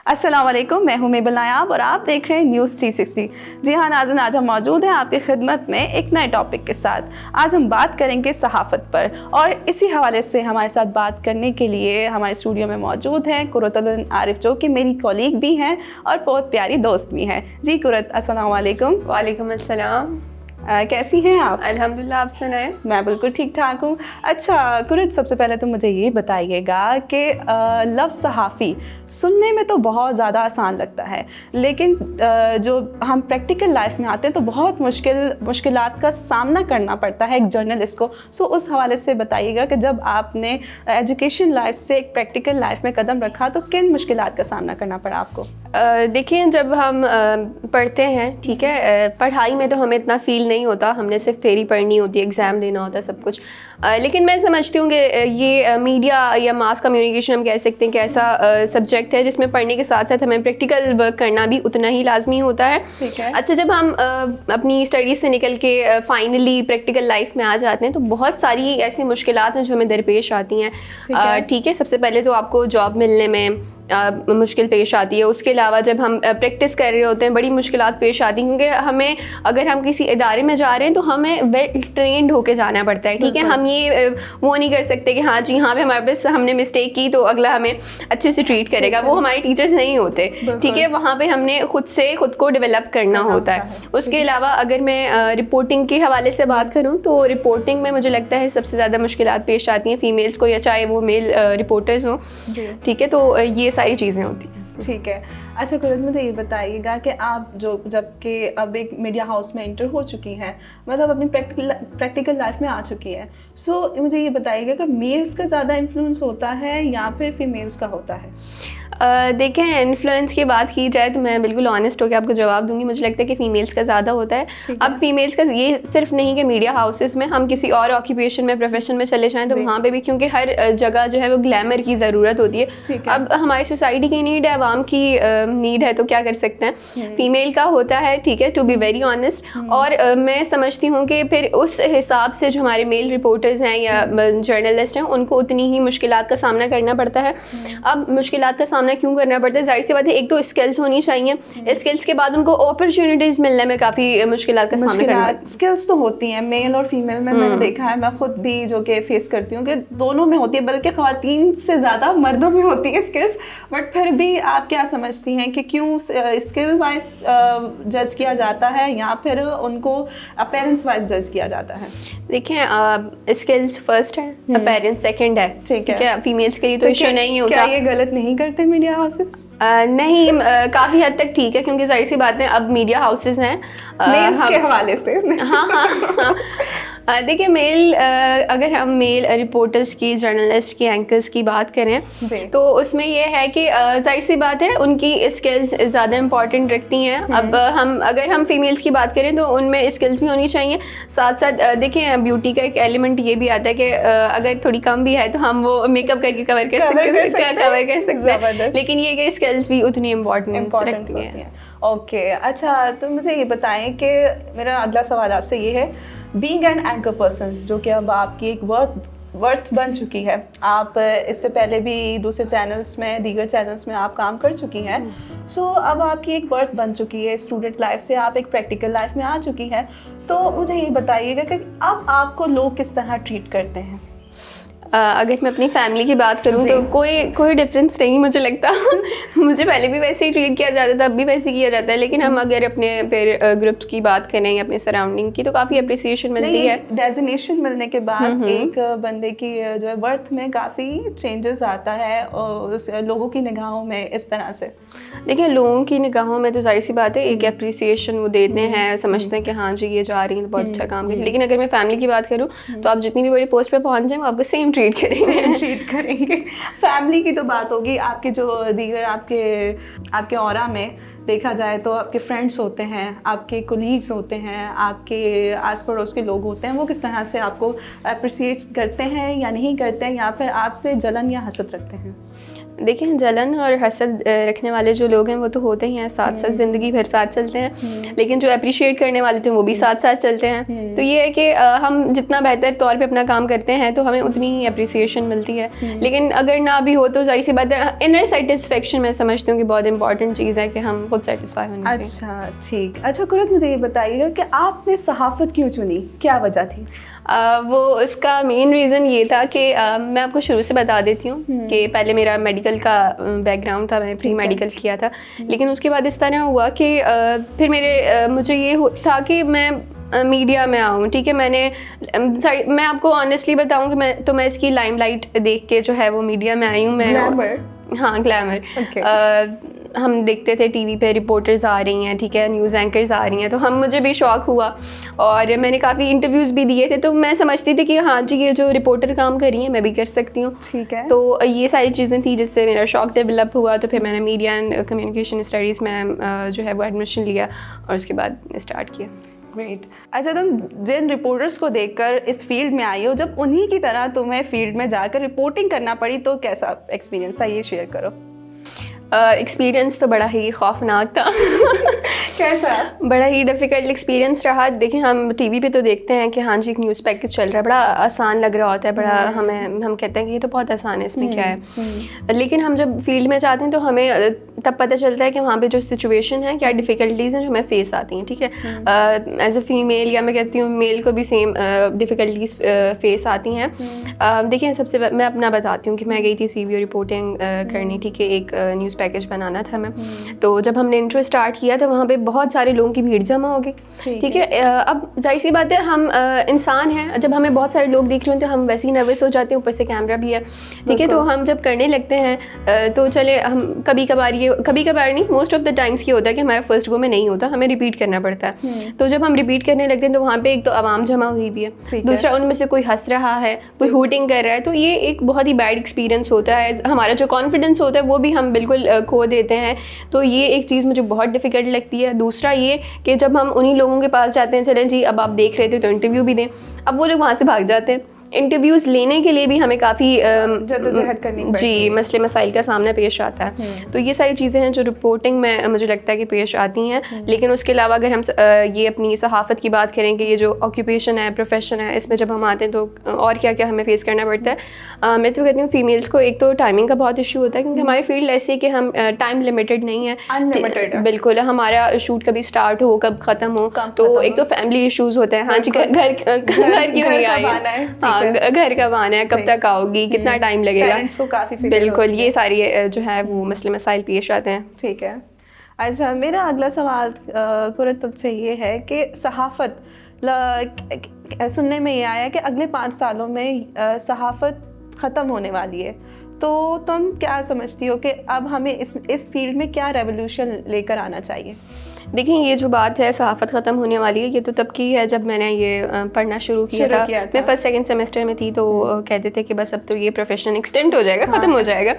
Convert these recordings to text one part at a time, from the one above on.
अस्सलाम वालेकुम, मैं हूं मेबल नायाब और आप देख रहे हैं न्यूज़ 360। जी हाँ नाज़रीन, आज हम मौजूद हैं आपकी खिदमत में एक नए टॉपिक के साथ। आज हम बात करेंगे सहाफ़त पर और इसी हवाले से हमारे साथ बात करने के लिए हमारे स्टूडियो में मौजूद हैं कुरतुल आरिफ, जो कि मेरी कॉलीग भी हैं और बहुत प्यारी दोस्त भी हैं। जी कुरत, अस्सलाम वालेकुम। वालेकुम अस्सलाम। कैसी हैं आप? अल्हम्दुलिल्लाह, आप सुनाएं? मैं बिल्कुल ठीक ठाक हूँ। अच्छा कुरत, सबसे पहले तो मुझे ये बताइएगा कि लफ्ज़ सहाफ़ी सुनने में तो बहुत ज़्यादा आसान लगता है, लेकिन जो हम प्रैक्टिकल लाइफ में आते हैं तो बहुत मुश्किलात का सामना करना पड़ता है एक जर्नलिस्ट को। सो उस हवाले से बताइएगा कि जब आपने एजुकेशन लाइफ से एक प्रैक्टिकल लाइफ में कदम रखा तो किन मुश्किलात का सामना करना पड़ा आपको? देखिए, जब हम पढ़ते हैं, ठीक है, पढ़ाई में तो हमें इतना फ़ील नहीं होता, हमने सिर्फ थ्योरी पढ़नी होती है, एग्ज़ाम देना होता है, सब कुछ। लेकिन मैं समझती हूँ कि ये मीडिया या मास कम्युनिकेशन हम कह सकते हैं कि ऐसा सब्जेक्ट है जिसमें पढ़ने के साथ साथ हमें प्रैक्टिकल वर्क करना भी उतना ही लाजमी होता है। ठीक है। अच्छा, जब हम अपनी स्टडीज़ से निकल के फाइनली प्रैक्टिकल लाइफ में आ जाते हैं तो बहुत सारी ऐसी मुश्किलात हैं जो हमें दरपेश आती हैं। ठीक है, सबसे पहले तो आपको जॉब मिलने में मुश्किल पेश आती है। उसके अलावा जब हम प्रैक्टिस कर रहे होते हैं बड़ी मुश्किलात पेश आती हैं, क्योंकि हमें अगर हम किसी इदारे में जा रहे हैं तो हमें वेल ट्रेंड होके जाना पड़ता है। ठीक है, हम ये वो नहीं कर सकते कि हाँ जी, यहाँ पे हमारे पास हमने मिस्टेक की तो अगला हमें अच्छे से ट्रीट करेगा, वो हमारे टीचर्स नहीं होते। ठीक है, वहाँ पर हमने खुद को डेवलप करना होता है। उसके अलावा अगर मैं रिपोर्टिंग के हवाले से बात करूँ तो रिपोर्टिंग में मुझे लगता है सबसे ज़्यादा मुश्किलात पेश आती हैं फ़ीमेल्स को, या चाहे वो मेल रिपोर्टर्स हों। ठीक है, तो ये सारी चीज़ें होती हैं। ठीक है। अच्छा कुरत, मुझे ये बताइएगा कि आप जबकि अब एक मीडिया हाउस में एंटर हो चुकी हैं, मतलब अपनी प्रैक्टिकल लाइफ में आ चुकी हैं, सो मुझे ये बताइएगा कि मेल्स का ज़्यादा इन्फ्लुएंस होता है या फिर फीमेल्स का होता है? देखें, इन्फ्लुएंस की बात की जाए तो मैं बिल्कुल ऑनेस्ट होकर आपको जवाब दूंगी। मुझे लगता है कि फ़ीमेल्स का ज़्यादा होता है। अब फीमेल्स का ये सिर्फ नहीं कि मीडिया हाउसेस में, हम किसी और ऑक्यूपेशन में, प्रोफेशन में चले जाएं तो वहाँ पे भी, क्योंकि हर जगह जो है वो ग्लैमर की ज़रूरत होती है। अब हमारी सोसाइटी की नीड है, आवाम की नीड है, तो क्या कर सकते हैं, फ़ीमेल का होता है। ठीक है, टू बी वेरी ऑनेस्ट। और मैं समझती हूँ कि फिर उस हिसाब से जो हमारे मेल रिपोर्टर्स हैं या जर्नलिस्ट हैं उनको उतनी ही मुश्किलात का सामना करना पड़ता है। अब मुश्किलात का सामना क्यों करना पड़ता है? जाहिर सी बात है, एक तो स्किल्स होनी चाहिए, स्किल्स के बाद उनको अपॉर्चुनिटीज़ मिलने में काफ़ी मुश्किलात का सामना करना पड़ता है। स्किल्स तो होती हैं मेल और फीमेल में, मैंने देखा है, मैं खुद भी जो कि फेस करती हूँ कि दोनों में होती है, बल्कि ख़वातीन से ज़्यादा मर्दों में होती है स्किल्स। बट फिर भी आप क्या समझती हैं कि क्यों स्किल वाइज जज किया जाता है या फिर उनको अपीयरेंस वाइज जज किया जाता है? देखें, स्किल्स फर्स्ट है, अपीयरेंस सेकंड है। ठीक है, फीमेल्स के लिए तो इशू नहीं होता। क्या ये गलत नहीं करते मीडिया हाउसेस? नहीं, काफ़ी हद तक ठीक है, क्योंकि जाहिर सी बात है अब मीडिया हाउसेस हैं मेल्स के हवाले से। हाँ। देखिए, अगर हम मेल रिपोर्टर्स की, जर्नलिस्ट की, एंकर्स की बात करें तो उसमें ये है कि जाहिर सी बात है उनकी स्किल्स ज़्यादा इंपॉर्टेंट रखती हैं। अब अगर हम फीमेल्स की बात करें तो उनमें स्किल्स भी होनी चाहिए, साथ साथ देखें ब्यूटी का एक एलिमेंट ये भी आता है कि अगर थोड़ी कम भी है तो हम वो मेकअप करके कवर कर सकते हैं, लेकिन ये कि स्किल्स भी उतनी इम्पॉर्टेंट रखती हैं। ओके, अच्छा, तो मुझे ये बताएं कि मेरा अगला सवाल आपसे ये है, बीइंग एन एंकर पर्सन, जो कि अब आपकी एक वर्थ बन चुकी है, आप इससे पहले भी दूसरे चैनल्स में, दीगर चैनल्स में आप काम कर चुकी हैं, सो अब आपकी एक वर्थ बन चुकी है, स्टूडेंट लाइफ से आप एक प्रैक्टिकल लाइफ में आ चुकी हैं, तो मुझे ये बताइएगा कि अब आपको लोग किस तरह ट्रीट करते हैं? अगर मैं अपनी फैमिली की बात करूं तो कोई डिफरेंस नहीं मुझे लगता। मुझे पहले भी वैसे ही ट्रीट किया जाता था, अब भी वैसे किया जाता है, लेकिन हम अगर अपने पेयर ग्रुप्स की बात करें या अपने सराउंडिंग की तो काफ़ी अप्रिसिएशन मिलती है। डेजिग्नेशन मिलने के बाद एक बंदे की जो है वर्थ में काफ़ी चेंजेस आता है और लोगों की निगाहों में इस तरह से। देखिए, लोगों की निगाहों में तो जाहिर सी बात है एक अप्रिसिएशन वो देते हैं, समझते हैं कि हाँ जी ये जा रही है तो बहुत अच्छा काम करें। लेकिन अगर मैं फैमिली की बात करूँ तो आप जितनी भी बड़ी पोस्ट पे पहुँच जाए वो आपको सेम ट्रीट करेंगे। फैमिली की तो बात होगी, आपके जो दीगर आपके ऑरा में देखा जाए तो आपके फ्रेंड्स होते हैं, आपके कोलीग्स होते हैं, आपके आस पड़ोस के लोग होते हैं, वो किस तरह से आपको अप्रिसिएट करते हैं या नहीं करते हैं, या फिर आपसे जलन या हसद रखते हैं? देखिए जलन और हसद रखने वाले जो लोग हैं वो तो होते ही हैं, साथ साथ ज़िंदगी भर साथ चलते हैं। लेकिन जो अप्रिशिएट करने वाले थे वो भी साथ साथ चलते हैं। तो ये है कि हम जितना बेहतर तौर पे अपना काम करते हैं तो हमें उतनी ही अप्रिसिएशन मिलती है। लेकिन अगर ना भी हो तो जाहिर सी बात है, इनर सेटिस्फेक्शन मैं समझती हूँ कि बहुत इंपॉर्टेंट चीज़ है कि हम खुद सेटिस्फाई होने चाहिए। अच्छा ठीक। अच्छा कुरत, मुझे ये बताइएगा कि आपने सहाफ़त क्यों चुनी, क्या वजह थी? वो उसका मेन रीज़न ये था कि मैं आपको शुरू से बता देती हूँ कि पहले मेरा मेडिकल का बैकग्राउंड था, मैंने प्री मेडिकल किया था। लेकिन उसके बाद इस तरह हुआ कि फिर मुझे ये था कि मैं मीडिया में आऊँ, ठीक है। मैं आपको ऑनेस्टली बताऊँ कि मैं इसकी लाइमलाइट देख के जो है वो मीडिया में आई हूँ। मैं हाँ, ग्लैमर हम देखते थे टीवी पे, रिपोर्टर्स आ रही हैं, ठीक है, न्यूज़ एंकर्स आ रही हैं, तो मुझे भी शौक हुआ और मैंने काफ़ी इंटरव्यूज़ भी दिए थे। तो मैं समझती थी कि हाँ जी, ये जो रिपोर्टर काम कर रही हैं मैं भी कर सकती हूँ, ठीक है। तो ये सारी चीज़ें थी जिससे मेरा शौक डेवलप हुआ। तो फिर मैंने मीडिया एंड कम्युनिकेशन स्टडीज़ में जो है वो एडमिशन लिया और उसके बाद स्टार्ट किया। ग्रेट। अच्छा, तुम जिन रिपोर्टर्स को देखकर इस फील्ड में आई हो, जब उन्हीं की तरह तुम्हें फील्ड में जाकर रिपोर्टिंग करना पड़ी तो कैसा एक्सपीरियंस था, ये शेयर करो। एक्सपीरियंस तो बड़ा ही खौफनाक था। कैसा? बड़ा ही डिफ़िकल्ट एक्सपीरियंस रहा। देखिए हम टीवी पे तो देखते हैं कि हाँ जी एक न्यूज़ पैकेज चल रहा है, बड़ा आसान लग रहा होता है, बड़ा हम कहते हैं कि ये तो बहुत आसान है, इसमें क्या है। लेकिन हम जब फील्ड में जाते हैं तो हमें तब पता चलता है कि वहाँ पे जो सिचुएशन है, क्या डिफ़िकल्टीज़ हैं जो हमें फेस आती हैं, ठीक है। एज ए फीमेल, या मैं कहती हूँ मेल को भी सेम डिफ़िकल्टीज़ फेस आती हैं। देखिए सबसे मैं अपना बताती हूँ कि मैं गई थी CBO रिपोर्टिंग करनी, ठीक है, एक न्यूज़ पैकेज बनाना था मैं। तो जब हमने इंट्रो स्टार्ट किया तो वहाँ पे बहुत सारे लोगों की भीड़ जमा हो गई, ठीक है। अब जाहिर सी बात है, हम इंसान हैं, जब हमें बहुत सारे लोग दिख रहे हैं तो हम वैसे ही नर्वस हो जाते हैं, ऊपर से कैमरा भी है, ठीक है। तो हम जब करने लगते हैं तो चले हम कभी कभार नहीं, मोस्ट ऑफ द टाइम्स ये होता है कि हमारा फर्स्ट गो में नहीं होता, हमें रिपीट करना पड़ता है। तो जब हम रिपीट करने लगते हैं तो वहाँ पे एक तो आवाम जमा हुई भी है, दूसरा उनमें से कोई हंस रहा है, कोई हूटिंग कर रहा है, तो ये एक बहुत ही बैड एक्सपीरियंस होता है। हमारा जो कॉन्फिडेंस होता है वो भी हम बिल्कुल खो देते हैं। तो ये एक चीज़ मुझे बहुत डिफ़िकल्ट लगती है। दूसरा ये कि जब हम उन्हीं लोगों के पास जाते हैं, चलें जी अब आप देख रहे थे तो इंटरव्यू भी दें, अब वो लोग वहाँ से भाग जाते हैं। इंटरव्यूज़ लेने के लिए भी हमें काफ़ी जद्दोजहद करनी पड़ती है, मसले मसाइल का सामना पेश आता है। तो ये सारी चीज़ें हैं जो रिपोर्टिंग में मुझे लगता है कि पेश आती हैं। लेकिन उसके अलावा अगर हम ये अपनी सहाफ़त की बात करें कि ये जो ऑक्यूपेशन है, प्रोफेशन है, इसमें जब हम आते हैं तो और क्या क्या हमें फेस करना पड़ता है। मैं तो कहती हूँ फ़ीमेल्स को एक तो टाइमिंग का बहुत इशू होता है, क्योंकि हमारी फील्ड ऐसी है कि हम टाइम लिमिटेड नहीं है, अनलिमिटेड है। बिल्कुल, हमारा शूट कभी स्टार्ट हो कब ख़त्म हो, तो एक तो फैमिली इशूज़ होते हैं, हाँ जी घर क्यों नहीं आई, हाँ घर कब आना है, कब तक आओगी, कितना टाइम लगेगा, पेरेंट्स को काफ़ी फिक्र बिल्कुल होती है। ये सारी जो है वो मसले मसाइल पेश आते हैं। ठीक है। अच्छा, मेरा अगला सवाल कुरत तुमसे ये है कि सहाफ़त सुनने में ये आया कि अगले 5 सालों में सहाफ़त ख़त्म होने वाली है, तो तुम क्या समझती हो कि अब हमें इस फील्ड में क्या रेवोल्यूशन लेकर आना चाहिए? देखिए ये जो बात है सहाफ़त ख़त्म होने वाली है, ये तो तब की है जब मैंने ये पढ़ना शुरू किया था। मैं फर्स्ट सेकंड सेमेस्टर में थी तो कहते थे कि बस अब तो ये प्रोफेशन एक्सटेंड हो जाएगा, ख़त्म हो जाएगा।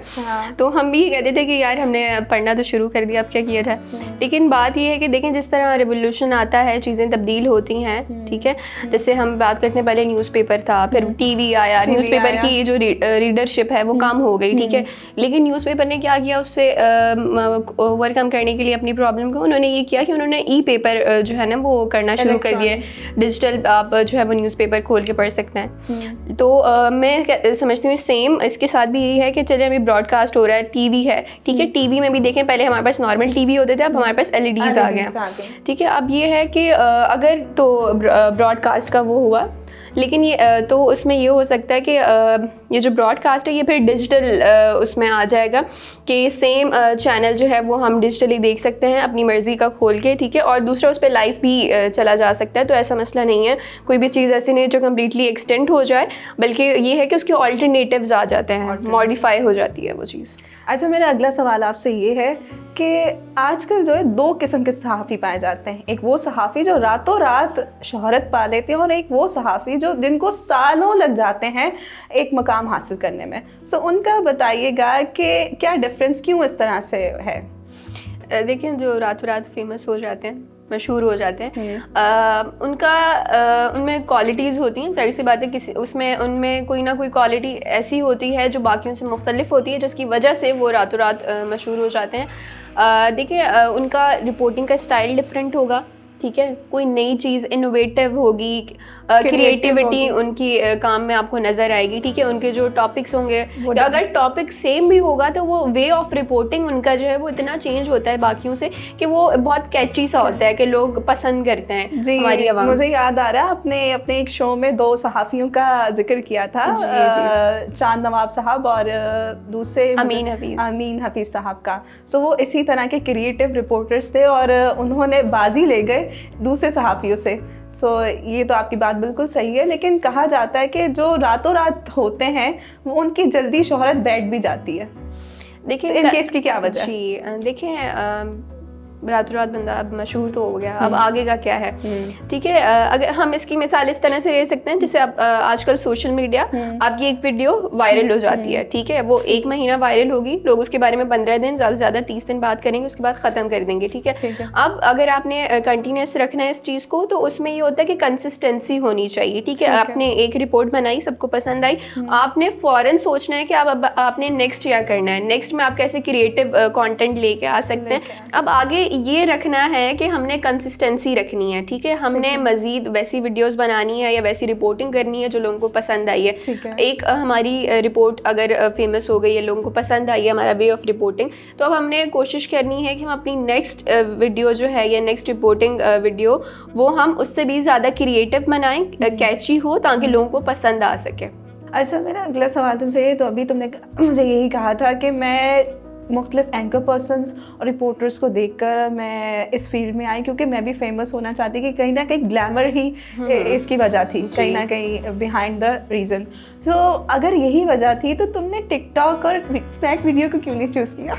तो हम भी कहते थे कि यार हमने पढ़ना तो शुरू कर दिया, अब क्या किया जाए। लेकिन बात ये है कि देखें जिस तरह रिवोल्यूशन आता है, चीज़ें तब्दील होती हैं, ठीक है। जैसे हम बात करते हैं, पहले न्यूज़पेपर था, फिर TV आया, न्यूज़पेपर की जो रीडरशिप है वो कम हो गई, ठीक है। लेकिन न्यूज़पेपर ने क्या किया, उससे ओवरकम करने के लिए अपनी प्रॉब्लम को उन्होंने ये किया कि उन्होंने ई-पेपर जो है ना वो करना शुरू कर दिया। डिजिटल आप जो है वो न्यूज़पेपर खोल के पढ़ सकते हैं। तो मैं समझती हूँ सेम इसके साथ भी यही है कि चलिए अभी ब्रॉडकास्ट हो रहा है, TV है, ठीक है। TV में भी देखें, पहले हमारे पास नॉर्मल TV होते थे, अब हमारे पास LEDs आ गए हैं, ठीक है। अब ये है कि अगर तो ब्रॉडकास्ट का वो हुआ, लेकिन ये तो उसमें ये हो सकता है कि ये जो ब्रॉडकास्ट है ये फिर डिजिटल उसमें आ जाएगा कि सेम चैनल जो है वो हम डिजिटली देख सकते हैं अपनी मर्ज़ी का खोल के, ठीक है। और दूसरा उस पर लाइव भी चला जा सकता है, तो ऐसा मसला नहीं है। कोई भी चीज़ ऐसी नहीं है जो कम्प्लीटली एक्सटेंड हो जाए, बल्कि ये है कि उसके ऑल्टरनेटिव्स आ जाते हैं, मॉडिफाई हो जाती है वो चीज़। अच्छा, मेरा अगला सवाल आपसे ये है कि आजकल जो है 2 किस्म के सहाफ़ी पाए जाते हैं। एक वो सहाफ़ी जो रातों रात शोहरत पा लेते हैं, और एक वो सहाफ़ी जिनको सालों लग जाते हैं एक मकाम हासिल करने में। सो उनका बताइएगा कि क्या डिफरेंस, क्यों इस तरह से है? देखिए जो रातों रात फेमस हो जाते हैं मशहूर हो जाते हैं, उनमें क्वालिटीज़ होती हैं, जाहिर सी बात है किसी उसमें उनमें कोई ना कोई क्वालिटी ऐसी होती है जो बाकियों से मुख्तलिफ होती है, जिसकी वजह से वो रातों रात मशहूर हो जाते हैं। देखिए उनका रिपोर्टिंग का स्टाइल डिफरेंट होगा, ठीक है, कोई नई चीज़ इनोवेटिव होगी, क्रिएटिविटी उनकी काम में आपको नज़र आएगी, ठीक है। उनके जो टॉपिक्स होंगे, अगर टॉपिक सेम भी होगा तो वो वे ऑफ रिपोर्टिंग उनका जो है वो इतना चेंज होता है बाकियों से कि वो बहुत कैची सा होता है कि लोग पसंद करते हैं जी। हमारी आवाम। मुझे याद आ रहा है आपने अपने एक शो में 2 सहाफ़ियों का जिक्र किया था, चांद नवाब साहब और दूसरे अमीन हफीज़ साहब का। सो वो इसी तरह के क्रिएटिव रिपोर्टर्स थे और उन्होंने बाजी ले गए दूसरे सहाफ़ियों से। सो ये तो आपकी बात बिल्कुल सही है, लेकिन कहा जाता है कि जो रातों रात होते हैं वो उनकी जल्दी शोहरत बैठ भी जाती है। देखिए तो इनके इसकी क्या वजह है? जी देखिए रातों रात बंदा अब मशहूर तो हो गया, अब आगे का क्या है, ठीक है। अगर हम इसकी मिसाल इस तरह से ले सकते हैं, जैसे अब आजकल सोशल मीडिया, आपकी एक वीडियो वायरल हो जाती है, ठीक है, वो 1 महीना वायरल होगी, लोग उसके बारे में 15 दिन ज़्यादा से ज़्यादा 30 दिन बात करेंगे, उसके बाद ख़त्म कर देंगे, ठीक है। अब अगर आपने कंटिन्यूस रखना है इस चीज़ को, तो उसमें ये होता है कि कंसिस्टेंसी होनी चाहिए, ठीक है। आपने एक रिपोर्ट बनाई, सबको पसंद आई, आपने फ़ौरन सोचना है कि अब आपने नेक्स्ट क्या करना है, नेक्स्ट में आप कैसे क्रिएटिव कॉन्टेंट लेके आ सकते हैं। अब आगे ये रखना है कि हमने कंसिस्टेंसी रखनी है, ठीक है, हमने मज़ीद वैसी वीडियोस बनानी है या वैसी रिपोर्टिंग करनी है जो लोगों को पसंद आई है। एक हमारी रिपोर्ट अगर फेमस हो गई है, लोगों को पसंद आई है हमारा वे ऑफ रिपोर्टिंग, तो अब हमने कोशिश करनी है कि हम अपनी नेक्स्ट वीडियो जो है या नेक्स्ट रिपोर्टिंग वीडियो वो हम उससे भी ज़्यादा क्रिएटिव बनाएं, कैची हो, ताकि लोगों को पसंद आ सके। अच्छा, मेरा अगला सवाल तुमसे ये, तो अभी तुमने मुझे यही कहा था कि मैं मुख्तलिफ एंकर पर्सनस और रिपोर्टर्स को देखकर मैं इस फील्ड में आई, क्योंकि मैं भी फेमस होना चाहती कि कहीं ना कहीं ग्लैमर ही इसकी वजह थी, कहीं ना कहीं बिहाइंड द रीज़न। सो अगर यही वजह थी तो तुमने टिकटॉक और स्नैक वीडियो को क्यों नहीं चूज़ किया?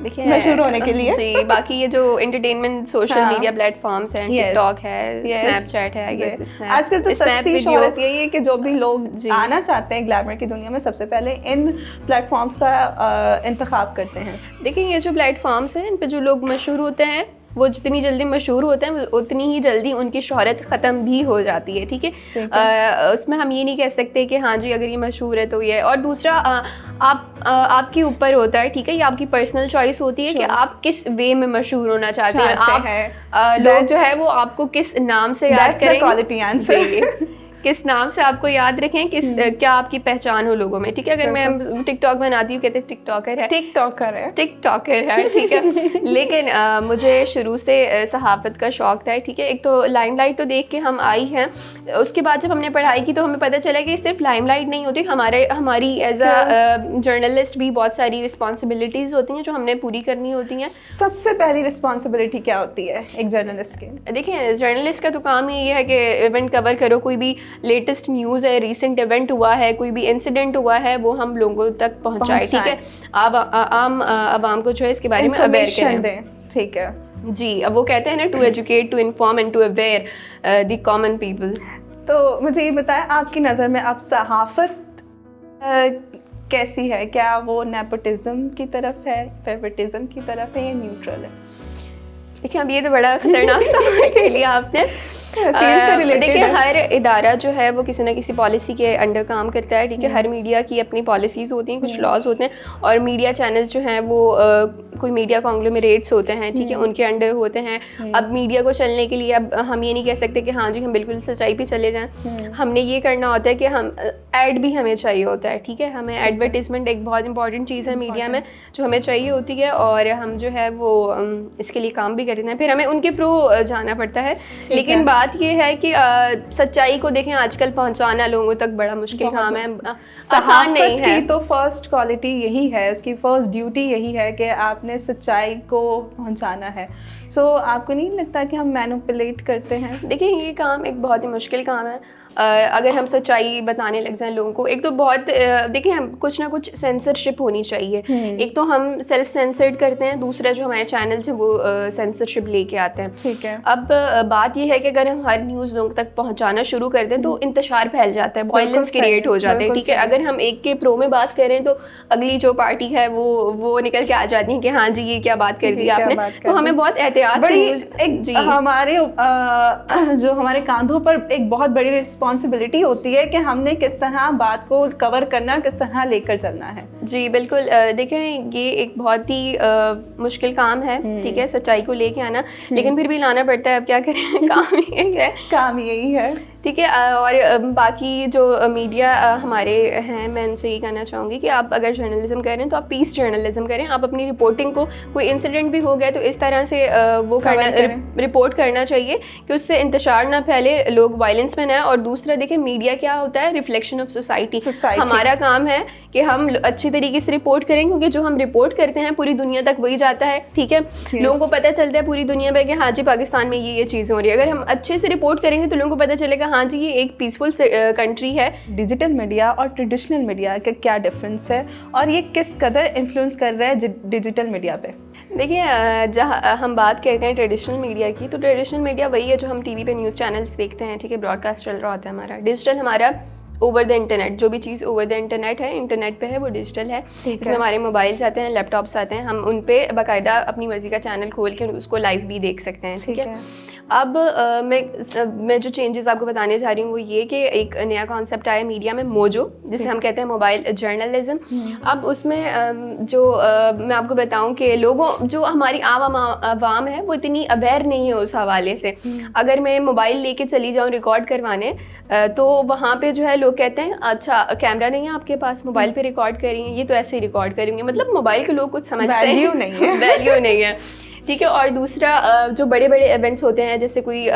देखिए मशहूर होने के लिए। जी, बाकी ये जो एंटरटेनमेंट सोशल मीडिया प्लेटफॉर्म्स हैं, टिकटॉक है, स्नैपचैट है, आई गेस आजकल तो सस्ती शोहरत यही है कि जो भी लोग आना चाहते हैं ग्लैमर की दुनिया में, सबसे पहले इन प्लेटफॉर्म्स का इंतखाब करते हैं। देखिए ये जो प्लेटफॉर्म्स हैं, इन पे जो लोग मशहूर होते हैं, वो जितनी जल्दी मशहूर होते हैं उतनी ही जल्दी उनकी शोहरत ख़त्म भी हो जाती है, ठीक है। उसमें हम ये नहीं कह सकते कि हाँ जी अगर ये मशहूर है तो ये। और दूसरा आपके ऊपर होता है, ठीक है, ये आपकी पर्सनल चॉइस होती है कि आप किस वे में मशहूर होना चाहते हैं। लोग जो है वो आपको किस नाम से याद करेंगे, किस नाम से आपको याद रखें, किस क्या आपकी पहचान हो लोगों में, ठीक है। अगर मैं टिकटॉक बनाती हूँ, कहते हैं टिकटॉकर है, ठीक है। लेकिन मुझे शुरू से सहाफ़त का शौक़ था, ठीक है। एक तो लाइमलाइट तो देख के हम आई हैं, उसके बाद जब हमने पढ़ाई की तो हमें पता चला कि सिर्फ लाइमलाइट नहीं होती, हमारी एज अ जर्नलिस्ट भी बहुत सारी रिस्पॉन्सिबिलिटीज़ होती हैं जो हमने पूरी करनी होती हैं। सबसे पहली रिस्पॉन्सिबिलिटी क्या होती है एक जर्नलिस्ट की? देखिए जर्नलिस्ट का तो काम ही ये है कि इवेंट कवर करो, कोई भी लेटेस्ट न्यूज़ है, रीसेंट इवेंट हुआ है, कोई भी इंसिडेंट हुआ है, वो हम लोगों तक पहुंचाए, ठीक है। आप आम आवाम को जो है इसके बारे में अवेयर करें, ठीक है जी। अब वो कहते हैं ना, to educate, to inform and to aware the common people. तो मुझे ये बताएं, आपकी नज़र में अब सहाफ़त कैसी है? क्या वो नेपोटिज्म की तरफ है, फेवरेटिज्म की तरफ है, या न्यूट्रल है? देखिए अब ये तो बड़ा खतरनाक सवाल कह लिया आपने। देखिए हर इदारा जो है वो किसी ना किसी पॉलिसी के अंडर काम करता है, ठीक है। हर मीडिया की अपनी पॉलिसीज़ होती हैं, कुछ लॉज होते हैं, और मीडिया चैनल्स जो हैं वो कोई मीडिया कॉन्ग्लोमरेट्स होते हैं, ठीक है, उनके अंडर होते हैं। अब मीडिया को चलने के लिए अब हम ये नहीं कह सकते कि हाँ जी हम बिल्कुल सच्चाई पे चले जाएं। हमने ये करना होता है कि हम ऐड भी हमें चाहिए होता है, ठीक है। हमें एडवर्टीजमेंट एक बहुत इंपॉर्टेंट चीज़ है मीडिया में जो हमें चाहिए होती है, और हम जो है वो इसके लिए काम भी करते हैं, फिर हमें उनके प्रो जाना पड़ता है। लेकिन बात ये है कि सच्चाई को देखें आजकल पहुंचाना लोगों तक बड़ा मुश्किल काम है, आसान नहीं है। तो फर्स्ट क्वालिटी यही है, उसकी फर्स्ट ड्यूटी यही है कि आपने सच्चाई को पहुंचाना है। सो आपको नहीं लगता कि हम मैनिपुलेट करते हैं? देखिए ये काम एक बहुत ही मुश्किल काम है। अगर हम सच्चाई बताने लग जाएं लोगों को, एक तो बहुत देखिए हम कुछ ना कुछ सेंसरशिप होनी चाहिए। एक तो हम सेल्फ सेंसर्ड करते हैं, दूसरा जो हमारे चैनल्स हैं वो सेंसरशिप लेके आते हैं। ठीक है। अब बात ये है कि अगर हम हर न्यूज़ लोगों तक पहुंचाना शुरू कर दें तो इंतशार फैल जाता है, वायलेंस क्रिएट हो जाते हैं। ठीक है, अगर हम एक के प्रो में बात करें तो अगली जो पार्टी है वो निकल के आ जाती है कि हाँ जी ये क्या बात कर दी आपने। तो हमें बहुत एहतियात से न्यूज़, जी हमारे जो हमारे कांधों पर एक बहुत बड़ी रिस्पॉन्सिबिलिटी होती है कि हमने किस तरह बात को कवर करना, किस तरह लेकर चलना है। जी बिल्कुल। देखें ये एक बहुत ही मुश्किल काम है, ठीक है, सच्चाई को लेके आना, लेकिन फिर भी लाना पड़ता है। अब क्या करें, काम यही है, काम यही है। ठीक है। और बाकी जो मीडिया हमारे हैं, मैं उनसे ये कहना चाहूँगी कि आप अगर जर्नलिज्म कर रहे हैं तो आप पीस जर्नलिज्म करें। आप अपनी रिपोर्टिंग को, कोई इंसिडेंट भी हो गया तो इस तरह से वो करना, रिपोर्ट करना चाहिए कि उससे इंतशार ना फैले, लोग वायलेंस में ना आए। और दूसरा देखें मीडिया क्या होता है, रिफ्लेक्शन ऑफ सोसाइटी। हमारा काम है कि हम अच्छी तरीके से रिपोर्ट करें, क्योंकि जो हम रिपोर्ट करते हैं पूरी दुनिया तक वही जाता है। ठीक है, लोगों को पता चलता है पूरी दुनिया में कि हाँ जी पाकिस्तान में ये चीज़ें हो रही है। अगर हम अच्छे से रिपोर्ट करेंगे तो लोगों को पता चलेगा हाँ जी ये एक पीसफुल कंट्री है। डिजिटल मीडिया और ट्रेडिशनल मीडिया का क्या डिफरेंस है और ये किस कदर इन्फ्लुएंस कर रहा है डिजिटल मीडिया पे? देखिए जहाँ हम बात करते हैं ट्रेडिशनल मीडिया की, तो ट्रेडिशनल मीडिया वही है जो हम टीवी पे न्यूज़ चैनल्स देखते हैं, ठीक है, ब्रॉडकास्ट चल रहा होता है हमारा। डिजिटल हमारा ओवर द इंटरनेट, जो भी चीज़ ओवर द इंटरनेट है, इंटरनेट पे है, वो डिजिटल है। इसमें हमारे मोबाइल्स आते हैं, लैपटॉप्स आते हैं, हम उन पे बाकायदा अपनी मर्ज़ी का चैनल खोल के उसको लाइव भी देख सकते हैं। ठीक है। अब मैं जो चेंजेस आपको बताने जा रही हूँ वो ये कि एक नया कॉन्सेप्ट आया मीडिया में, मोजो, जिसे हम कहते हैं मोबाइल जर्नलिज्म। अब उसमें जो मैं आपको बताऊँ कि लोगों, जो हमारी आवाम है वो इतनी अवेयर नहीं है उस हवाले से। अगर मैं मोबाइल लेके चली जाऊँ रिकॉर्ड करवाने तो वहाँ पे जो है लोग कहते हैं अच्छा कैमरा नहीं है आपके पास, मोबाइल पे रिकॉर्ड करेंगे, ये तो ऐसे ही रिकॉर्ड करेंगे। मतलब मोबाइल के लोग कुछ समझते हैं, वैल्यू नहीं है, वैल्यू नहीं है। ठीक है। और दूसरा जो बड़े बड़े इवेंट्स होते हैं, जैसे कोई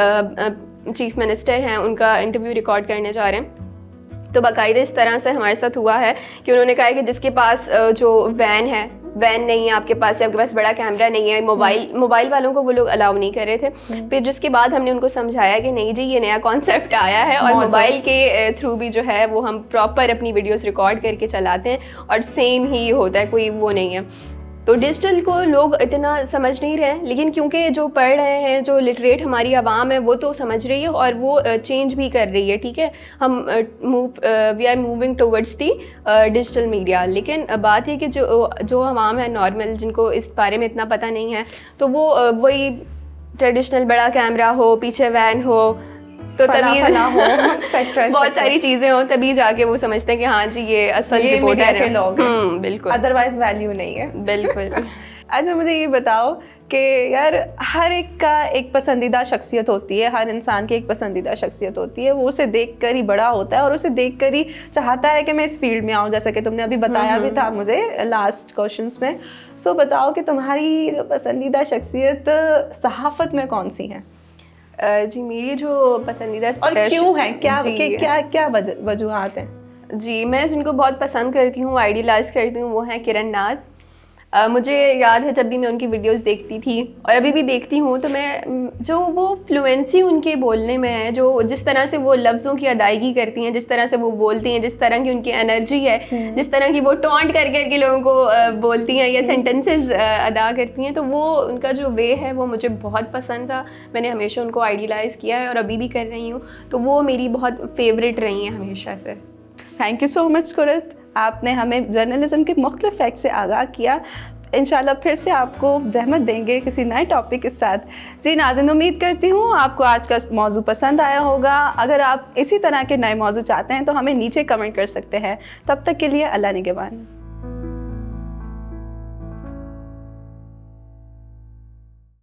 चीफ मिनिस्टर हैं, उनका इंटरव्यू रिकॉर्ड करने जा रहे हैं, तो बाकायदा इस तरह से हमारे साथ हुआ है कि उन्होंने कहा है कि जिसके पास जो वैन है, वैन नहीं है आपके पास, या आपके पास बड़ा कैमरा नहीं है, मोबाइल वालों को वो लोग अलाउ नहीं कर रहे थे। फिर जिसके बाद हमने उनको समझाया कि नहीं जी ये नया कॉन्सेप्ट आया है और मोबाइल के थ्रू भी जो है वो हम प्रॉपर अपनी वीडियोस रिकॉर्ड करके चलाते हैं और सेम ही होता है, कोई वो नहीं है। तो डिजिटल को लोग इतना समझ नहीं रहे हैं, लेकिन क्योंकि जो पढ़ रहे हैं, जो लिटरेट हमारी आवाम है वो तो समझ रही है और वो चेंज भी कर रही है। ठीक है, हम we are moving towards the digital media. लेकिन बात है कि जो आवाम है नॉर्मल, जिनको इस बारे में इतना पता नहीं है, तो वो वही ट्रेडिशनल बड़ा कैमरा हो, पीछे वैन हो, तो तभी बहुत सारी चीज़ें हो, तभी जाके वो समझते हैं कि हाँ जी ये असल रिपोर्टर के लोग हैं। बिल्कुल, अदरवाइज वैल्यू नहीं है। बिल्कुल। अच्छा मुझे ये बताओ कि यार हर एक का एक पसंदीदा शख्सियत होती है, हर इंसान की एक पसंदीदा शख्सियत होती है, वो उसे देखकर ही बड़ा होता है और उसे देखकर ही चाहता है कि मैं इस फील्ड में आऊँ, जैसा कि तुमने अभी बताया भी था मुझे लास्ट क्वेश्चंस में। सो बताओ कि तुम्हारी जो पसंदीदा शख्सियत सहाफ़त में कौन सी है? जी मेरी जो पसंदीदा और क्यों है, क्या वजूहात हैं? जी मैं जिनको बहुत पसंद करती हूँ, आइडियलाइज करती हूँ, वो हैं किरण नाज। मुझे याद है जब भी मैं उनकी वीडियोस देखती थी और अभी भी देखती हूँ, तो मैं जो वो फ्लुएंसी उनके बोलने में है, जो जिस तरह से वो लफ्ज़ों की अदायगी करती हैं, जिस तरह से वो बोलती हैं, जिस तरह की उनकी एनर्जी है, जिस तरह की वो टॉन्ट करके लोगों को बोलती हैं या सेंटेंसेस अदा करती हैं, तो वो उनका जो वे है वो मुझे बहुत पसंद था। मैंने हमेशा उनको आइडियलाइज़ किया है और अभी भी कर रही हूँ, तो वो मेरी बहुत फेवरेट रही हैं हमेशा से। थैंक यू सो मच कुरत, आपने हमें जर्नलिज्म के मुख्तलिफ फैक्ट से आगाह किया। इंशाल्लाह फिर से आपको ज़हमत देंगे किसी नए टॉपिक के साथ। जी नाज़रीन, उम्मीद करती हूँ आपको आज का मौजू पसंद आया होगा। अगर आप इसी तरह के नए मौजू चाहते हैं तो हमें नीचे कमेंट कर सकते हैं। तब तक के लिए अल्लाह निगहबान।